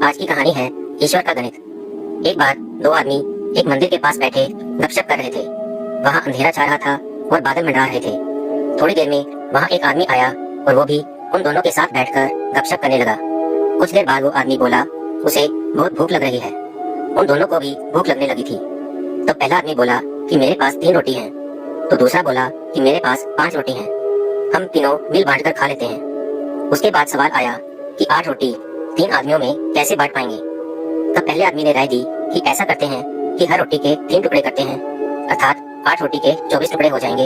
आज की कहानी है ईश्वर का गणित। एक बार दो आदमी एक मंदिर के पास बैठे गपशप कर रहे थे। वहाँ अंधेरा छा रहा था और बादल मंडरा रहे थे। थोड़ी देर में वहाँ एक आदमी आया और वो भी उन दोनों के साथ बैठकर गपशप करने लगा। कुछ देर बाद वो आदमी बोला उसे बहुत भूख लग रही है। उन दोनों को भी भूख लगने लगी थी। तो पहला आदमी बोला कि मेरे पास 3 रोटी हैं। तो दूसरा बोला कि मेरे पास 5 रोटी हैं, हम तीनों मिल बांट कर खा लेते हैं। उसके बाद सवाल आया कि 8 रोटी 3 आदमियों में कैसे बांट पाएंगे। तब पहले आदमी ने राय दी कि ऐसा करते हैं कि हर रोटी के 3 टुकड़े करते हैं, अर्थात 8 रोटी के 24 टुकड़े हो जाएंगे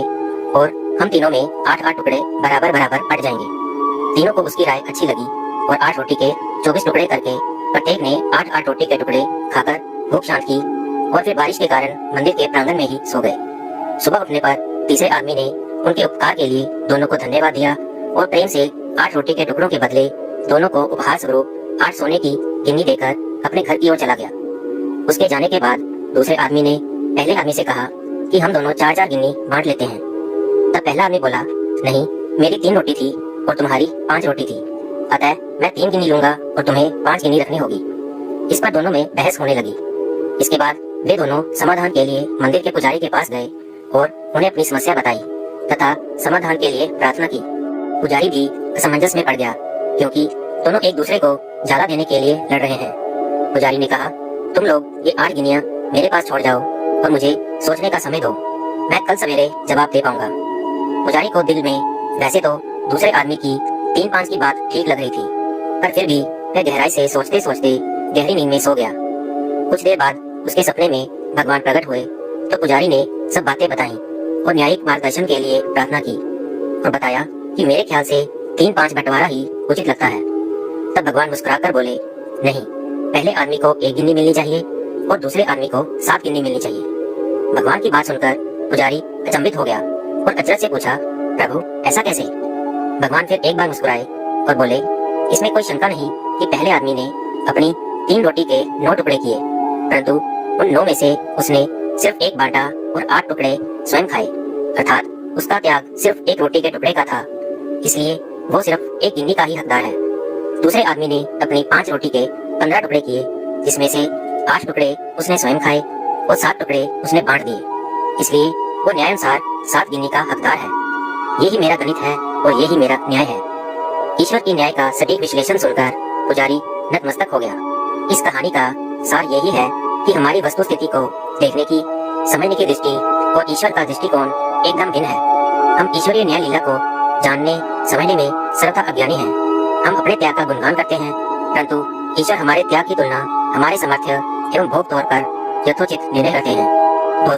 और हम तीनों में 8-8 टुकड़े बराबर बराबर बट जाएंगे। तीनों को उसकी राय अच्छी लगी और 8 रोटी के 24 टुकड़े करके प्रत्येक ने 8-8 रोटी के टुकड़े खाकर भूख शांत की और फिर बारिश के कारण मंदिर के प्रांगण में ही सो गए। सुबह उठने पर तीसरे आदमी ने उनके उपकार के लिए दोनों को धन्यवाद दिया और प्रेम से 8 रोटी के टुकड़ों के बदले दोनों को उपहार स्वरूप 8 सोने की गिन्नी देकर अपने घर की ओर चला गया। उसके जाने के बाद दूसरे आदमी ने पहले आदमी से कहा कि हम दोनों 4-4 गिन्नी बांट लेते हैं। तब पहला आदमी बोला, नहीं, मेरी 3 रोटी थी और तुम्हारी 5 रोटी थी, अतः मैं 3 गिन्नी लूंगा और तुम्हें 5 गिन्नी रखनी होगी। इस पर दोनों में बहस होने लगी। इसके बाद वे दोनों समाधान के लिए मंदिर के पुजारी के पास गए और उन्हें अपनी समस्या बताई तथा समाधान के लिए प्रार्थना की। पुजारी भी असमंजस में पड़ गया क्योंकि दोनों एक दूसरे को ज्यादा देने के लिए लड़ रहे हैं। पुजारी ने कहा, तुम लोग ये 8 गिनियां मेरे पास छोड़ जाओ और मुझे सोचने का समय दो, मैं कल सवेरे जवाब दे पाऊंगा। पुजारी को दिल में वैसे तो दूसरे आदमी की 3-5 की बात ठीक लग रही थी, पर फिर भी वह गहराई से सोचते सोचते गहरी नींद में सो गया। कुछ देर बाद उसके सपने में भगवान प्रकट हुए तो पुजारी ने सब बातें बताई और न्यायिक मार्गदर्शन के लिए प्रार्थना की और बताया कि मेरे ख्याल से 3-5 बंटवारा ही उचित लगता है। तब भगवान मुस्कुराकर बोले, नहीं, पहले आदमी को 1 गिन्नी मिलनी चाहिए और दूसरे आदमी को 7 गिन्नी मिलनी चाहिए। भगवान की बात सुनकर पुजारी अचंभित हो गया और अचरज से पूछा, प्रभु ऐसा कैसे? भगवान फिर एक बार मुस्कुराए और बोले, इसमें कोई शंका नहीं कि पहले आदमी ने अपनी 3 रोटी के 9 टुकड़े किए, परंतु उन 9 में से उसने सिर्फ 1 बांटा और 8 टुकड़े स्वयं खाए, अर्थात उसका त्याग सिर्फ 1 रोटी के टुकड़े का था, इसलिए वो सिर्फ 1 गिन्नी का ही हकदार है। दूसरे आदमी ने अपनी 5 रोटी के 15 टुकड़े किए, जिसमें से 8 टुकड़े उसने स्वयं खाए और 7 टुकड़े उसने बांट दिए, इसलिए वो न्यायानुसार 7 गिन्नी का हकदार है। यही मेरा गणित है और यही मेरा न्याय है। ईश्वर की न्याय का सटीक विश्लेषण सुनकर पुजारी नतमस्तक हो गया। इस कहानी का सार यही है कि हमारी वस्तु स्थिति को देखने की, समझने की दृष्टि और ईश्वर का दृष्टिकोण एकदम भिन्न है। हम ईश्वरीय न्याय लीला को जानने समझने में सर्वथा अज्ञानी हैं। हम अपने त्याग का गुणगान करते हैं, परंतु ईश्वर हमारे त्याग की तुलना हमारे सामर्थ्य एवं भोग तौर पर यथोचित निर्णय करते हैं।